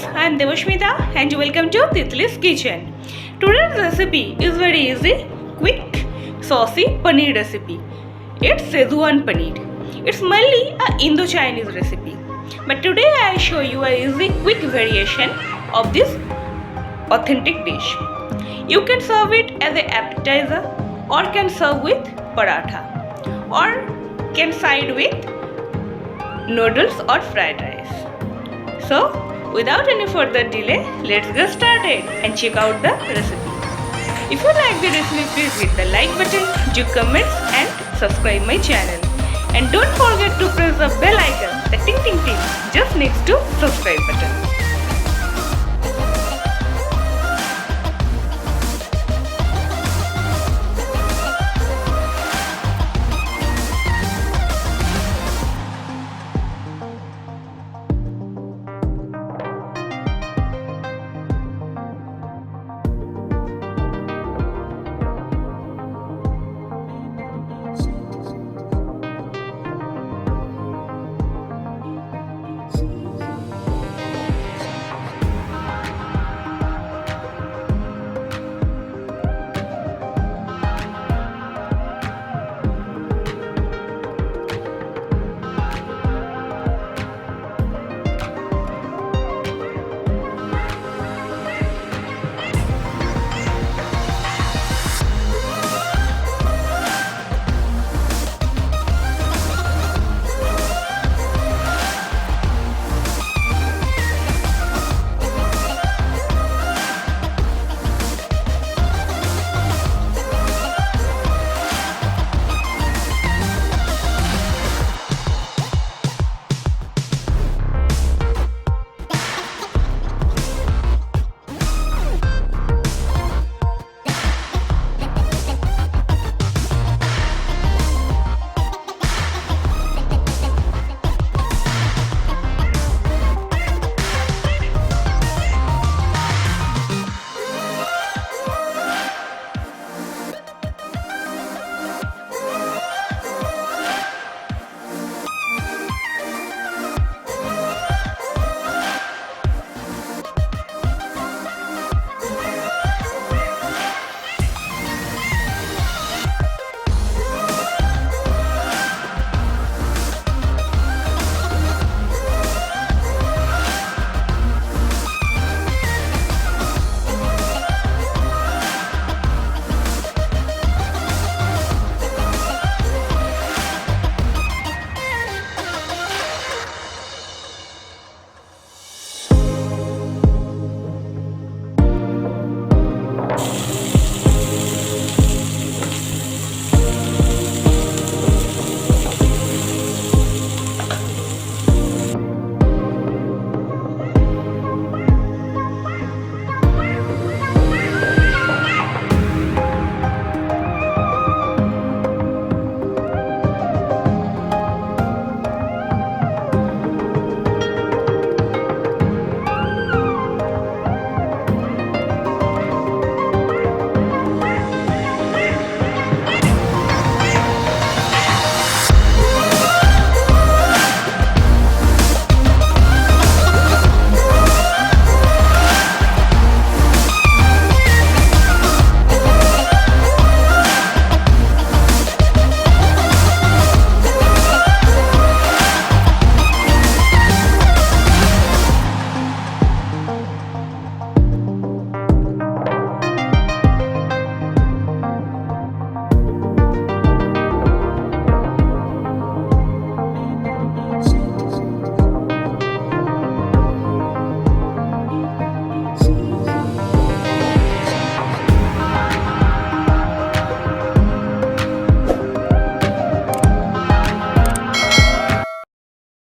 I am Devashmita and welcome to TITLI'S kitchen. Today's recipe is very easy, quick, saucy paneer recipe. It's Schezwan Paneer. It's mainly a Indo-Chinese recipe. But today I show you a easy, quick variation of this authentic dish. You can serve it as an appetizer or can serve with paratha or can side with noodles or fried rice. So, without any further delay, let's get started and check out the recipe. If you like the recipe, please hit the like button, do comments and subscribe my channel. And don't forget to press the bell icon, the ting ting ting, just next to subscribe button.